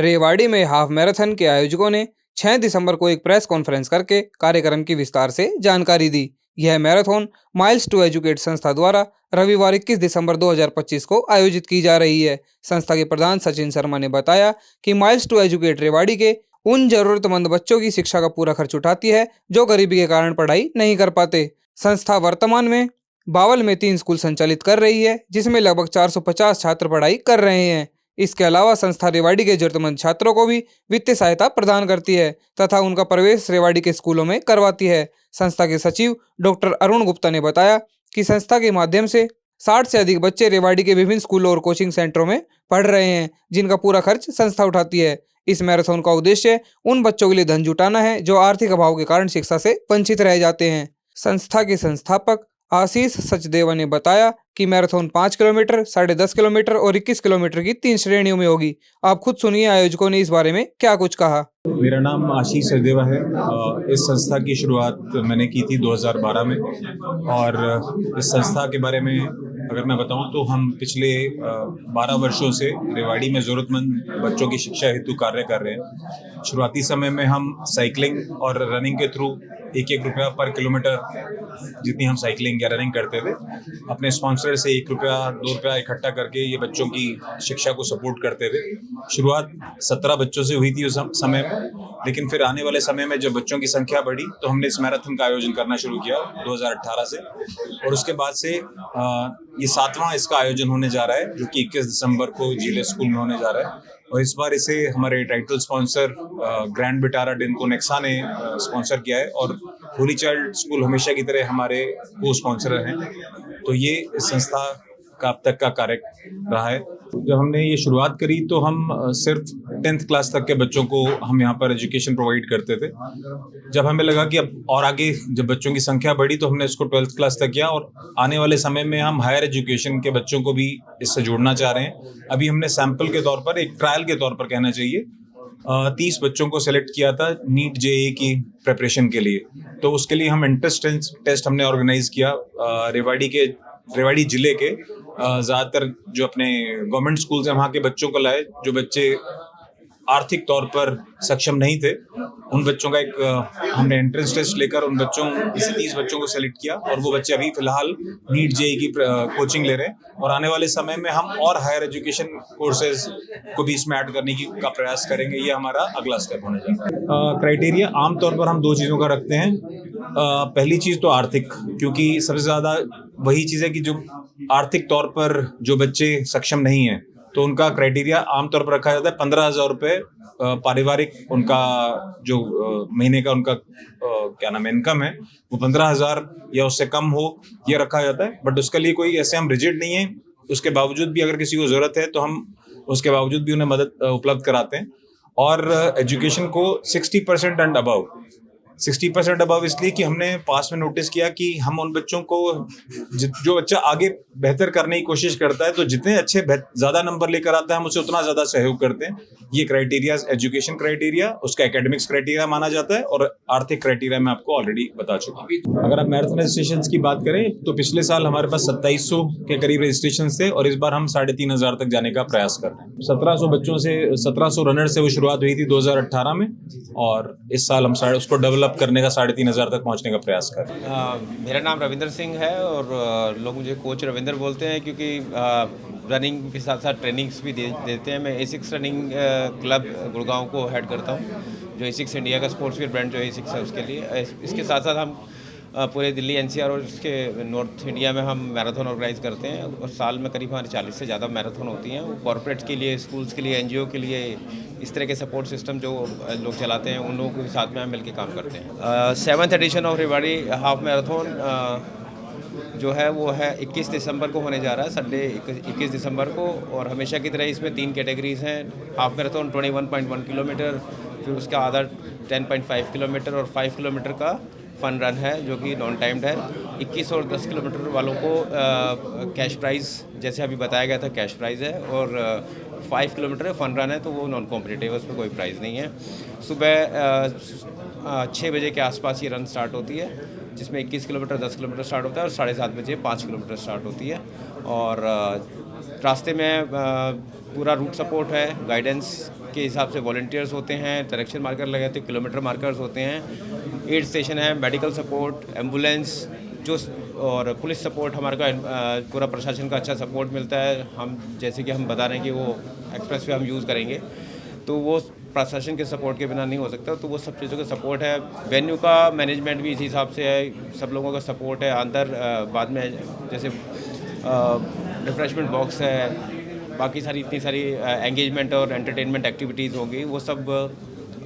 रेवाड़ी में half marathon के आयोजकों ने 6 दिसंबर को एक प्रेस कॉन्फ्रेंस करके कार्यक्रम की विस्तार से जानकारी दी। यह मैराथन माइल्स टू एजुकेट संस्था द्वारा रविवार 21 दिसंबर 2025 को आयोजित की जा रही है। संस्था के प्रधान सचिन शर्मा ने बताया कि माइल्स टू एजुकेट रेवाड़ी के उन जरूरतमंद बच्चों की शिक्षा का पूरा खर्च उठाती है जो गरीबी के कारण पढ़ाई नहीं कर पाते। संस्था वर्तमान में बावल में 3 स्कूल संचालित कर रही है, जिसमें लगभग 450 छात्र पढ़ाई कर रहे हैं। इसके अलावा संस्था रेवाड़ी के जरूरतमंद छात्रों को भी वित्तीय सहायता प्रदान करती है तथा उनका प्रवेश रेवाड़ी के स्कूलों में करवाती है। संस्था के सचिव डॉक्टर अरुण गुप्ता ने बताया कि संस्था के माध्यम से 60 से अधिक बच्चे रेवाड़ी के विभिन्न स्कूलों और कोचिंग सेंटरों में पढ़ रहे हैं, जिनका पूरा खर्च संस्था उठाती है। इस मैराथन का उद्देश्य उन बच्चों के लिए धन जुटाना है जो आर्थिक अभाव के कारण शिक्षा से वंचित रह जाते हैं। संस्था के संस्थापक आशीष सचदेवा ने बताया कि मैराथन 5 किलोमीटर, 10.5 किलोमीटर और 21 किलोमीटर की 3 श्रेणियों में होगी। आप खुद सुनिए आयोजकों ने इस बारे में क्या कुछ कहा। मेरा नाम आशीष सचदेवा है। इस संस्था की शुरुआत मैंने की थी 2012 में और इस संस्था के बारे में अगर मैं बताऊं तो हम पिछले 12 वर्षों से रेवाड़ी में ज़रूरतमंद बच्चों की शिक्षा हेतु कार्य कर रहे हैं। शुरुआती समय में हम साइकिलिंग और रनिंग के थ्रू 1-1 रुपया पर किलोमीटर जितनी हम साइकिलिंग या रनिंग करते थे, अपने स्पॉन्सर से 1 रुपया 2 रुपया इकट्ठा करके ये बच्चों की शिक्षा को सपोर्ट करते थे। शुरुआत 17 बच्चों से हुई थी उस समय में, लेकिन फिर आने वाले समय में जब बच्चों की संख्या बढ़ी तो हमने इस मैराथन का आयोजन करना शुरू किया 2018 से और उसके बाद से ये 7वां इसका आयोजन होने जा रहा है, जो कि 21 दिसंबर को जिले स्कूल में होने जा रहा है। और इस बार इसे हमारे टाइटल स्पॉन्सर ग्रैंड विटारा डिनको नेक्सा ने स्पॉन्सर किया है और होली चाइल्ड स्कूल हमेशा की तरह हमारे को स्पॉन्सर हैं। तो ये इस संस्था का अब तक का कार्य रहा है। जब हमने ये शुरुआत करी तो हम सिर्फ 10th क्लास तक के बच्चों को हम यहाँ पर एजुकेशन प्रोवाइड करते थे। जब हमें लगा कि अब और आगे जब बच्चों की संख्या बढ़ी तो हमने इसको 12th क्लास तक किया और आने वाले समय में हम हायर एजुकेशन के बच्चों को भी इससे जोड़ना चाह रहे हैं। अभी हमने सैंपल के तौर पर, एक ट्रायल के तौर पर कहना चाहिए, 30 बच्चों को सेलेक्ट किया था नीट जेईई की प्रिपरेशन के लिए। तो उसके लिए हम एंट्रेंस टेस्ट हमने ऑर्गेनाइज किया रेवाड़ी जिले के ज़्यादातर जो अपने गवर्नमेंट स्कूल्स हैं वहाँ के बच्चों को लाए, जो बच्चे आर्थिक तौर पर सक्षम नहीं थे। उन बच्चों का एक हमने एंट्रेंस टेस्ट लेकर उन बच्चों इसे 30 बच्चों को सेलेक्ट किया और वो बच्चे अभी फिलहाल नीट जेईई की कोचिंग ले रहे हैं और आने वाले समय में हम और हायर एजुकेशन कोर्सेज को भी इसमें ऐड करने का प्रयास करेंगे। ये हमारा अगला स्टेप होने जा रहा है। क्राइटेरिया आमतौर पर हम 2 चीज़ों का रखते हैं। पहली चीज़ तो आर्थिक, क्योंकि सबसे ज़्यादा वही चीज़ है कि जो आर्थिक तौर पर जो बच्चे सक्षम नहीं हैं तो उनका क्राइटेरिया आमतौर पर रखा जाता है 15,000 रुपये पारिवारिक, उनका जो महीने का उनका क्या नाम है इनकम है वो 15,000 या उससे कम हो, ये रखा जाता है। बट उसके लिए कोई ऐसे हम रिजिड नहीं है। उसके बावजूद भी अगर किसी को ज़रूरत है तो हम उसके बावजूद भी उन्हें मदद उपलब्ध कराते हैं। और एजुकेशन को 60% एंड अबव 60% अबव इसलिए कि हमने पास में नोटिस किया कि हम उन बच्चों को जो बच्चा आगे बेहतर करने की कोशिश करता है तो जितने अच्छे ज़्यादा नंबर लेकर आता है हम उसे उतना ज़्यादा सहयोग करते हैं। ये क्राइटेरिया एजुकेशन क्राइटेरिया, उसका एकेडमिक्स क्राइटेरिया माना जाता है और आर्थिक क्राइटेरिया मैं आपको ऑलरेडी बता चुका हूँ। अगर आप मैराथन रजिस्ट्रेशन की बात करें तो पिछले साल हमारे पास 2700 के करीब रजिस्ट्रेशन थे और इस बार हम 3,500 तक जाने का प्रयास कर रहे हैं। 1700 बच्चों से 1700 रनर से वो शुरुआत हुई थी 2018 में और इस साल हम उसको डेवलप करने का 3,500 तक पहुंचने का प्रयास कर रहे हैं। मेरा नाम रविंदर सिंह है और लोग मुझे कोच रविंदर बोलते हैं क्योंकि रनिंग के साथ साथ ट्रेनिंग्स भी देते हैं। मैं A6 रनिंग क्लब गुड़गांव को हेड करता हूं, जो A6 इंडिया का स्पोर्ट्स वेयर ब्रांड जो A6 है उसके लिए। इसके साथ साथ हम पूरे दिल्ली NCR और इसके नॉर्थ इंडिया में हम मैराथन ऑर्गेनाइज करते हैं और साल में करीब हमारे 40 से ज़्यादा मैराथन होती हैं। वो कॉर्पोरेट के लिए, स्कूल्स के लिए, NGO के लिए, इस तरह के सपोर्ट सिस्टम जो लोग चलाते हैं उन लोगों के साथ में हम मिलकर काम करते हैं। 7th edition of Rewari half marathon जो है वो है 21 दिसंबर को होने जा रहा है, संडे 21 दिसंबर को। और हमेशा की तरह इसमें 3 कैटेगरीज हैं। हाफ मैराथन 21.1 किलोमीटर, फिर उसका आधा 10.5 किलोमीटर और 5 किलोमीटर का फ़न रन है जो कि नॉन टाइम्ड है। 21 और 10 किलोमीटर वालों को कैश प्राइज़, जैसे अभी बताया गया था, कैश प्राइज़ है। और 5 किलोमीटर फ़न रन है तो वो नॉन कॉम्पिटिटिव है, उसमें कोई प्राइज़ नहीं है। सुबह 6 बजे के आसपास ये रन स्टार्ट होती है, जिसमें 21 किलोमीटर 10 किलोमीटर स्टार्ट होता है और 7:30 बजे 5 किलोमीटर स्टार्ट होती है। और रास्ते में पूरा रूट सपोर्ट है, गाइडेंस के हिसाब से वॉलंटियर्स होते हैं, डायरेक्शन मार्कर लगे होते हैं, किलोमीटर मार्कर्स होते हैं, एड स्टेशन है, मेडिकल सपोर्ट, एम्बुलेंस जो और पुलिस सपोर्ट हमारे का पूरा प्रशासन का अच्छा सपोर्ट मिलता है। हम जैसे कि हम बता रहे हैं कि वो एक्सप्रेस वे हम यूज़ करेंगे तो वो प्रशासन के सपोर्ट के बिना नहीं हो सकता, तो वो सब चीज़ों का सपोर्ट है। वेन्यू का मैनेजमेंट भी इसी हिसाब से है, सब लोगों का सपोर्ट है। अंदर बाद में जैसे रिफ्रेशमेंट बॉक्स है, बाकी सारी इतनी सारी एंगेजमेंट और एंटरटेनमेंट एक्टिविटीज़ होंगी, वो सब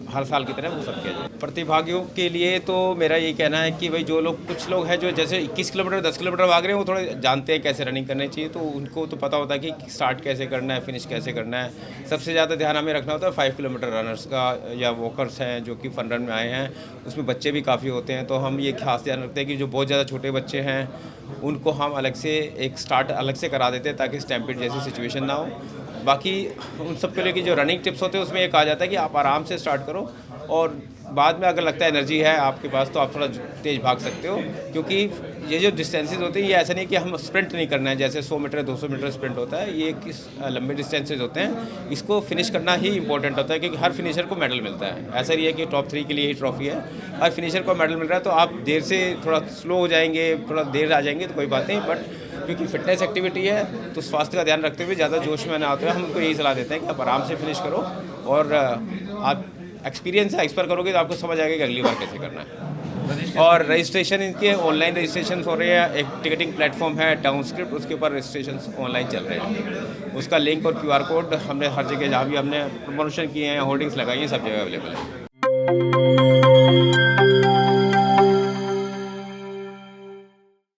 हर साल की तरह वो सब किया जाए। प्रतिभागियों के लिए तो मेरा ये कहना है कि भाई जो लोग कुछ लोग हैं जो जैसे 21 किलोमीटर 10 किलोमीटर भाग रहे हैं, वो थोड़े जानते हैं कैसे रनिंग करनी चाहिए, तो उनको तो पता होता है कि स्टार्ट कैसे करना है, फिनिश कैसे करना है। सबसे ज़्यादा ध्यान हमें रखना होता है 5 किलोमीटर रनर्स का या वॉकर्स हैं जो कि फन रन में आए हैं, उसमें बच्चे भी काफ़ी होते हैं, तो हम ये खास ध्यान रखते हैं कि जो बहुत ज़्यादा छोटे बच्चे हैं उनको हम अलग से एक स्टार्ट अलग से करा देते हैं ताकि स्टैम्पिड जैसी सिचुएशन ना हो। बाकी उन सब के लिए कि जो रनिंग टिप्स होते हैं उसमें ये कहा जाता है कि आप आराम से स्टार्ट करो और बाद में अगर लगता है एनर्जी है आपके पास तो आप थोड़ा तेज़ भाग सकते हो, क्योंकि ये जो डिस्टेंसेस होते हैं ये ऐसा नहीं कि हम स्प्रिंट नहीं करना है, जैसे 100 मीटर 200 मीटर स्प्रिंट होता है, ये किस लंबे डिस्टेंसेस होते हैं, इसको फिनिश करना ही इंपॉर्टेंट होता है क्योंकि हर फिनिशर को मेडल मिलता है। ऐसा नहीं है कि टॉप 3 के लिए ही ट्रॉफी है, हर फिनिशर को मेडल मिल रहा है, तो आप देर से थोड़ा स्लो हो जाएंगे, थोड़ा देर आ जाएंगे तो कोई बात नहीं, बट क्योंकि फिटनेस एक्टिविटी है तो स्वास्थ्य का ध्यान रखते हुए ज़्यादा जोश में ना आते हुए हम उनको यही सलाह देते हैं कि आप आराम से फिनिश करो और आप एक्सपीरियंस है एक्सपर करोगे तो आपको समझ आएगा कि अगली बार कैसे करना है। और रजिस्ट्रेशन इनके ऑनलाइन रजिस्ट्रेशन हो रहे हैं, एक टिकटिंग प्लेटफॉर्म है टाउनस्क्रिप्ट, उसके ऊपर रजिस्ट्रेशन ऑनलाइन चल रहे हैं। उसका लिंक और QR कोड हमने हर जगह जहाँ भी हमने प्रमोशन किए हैं, होर्डिंग्स लगाई हैं, सब जगह अवेलेबल है।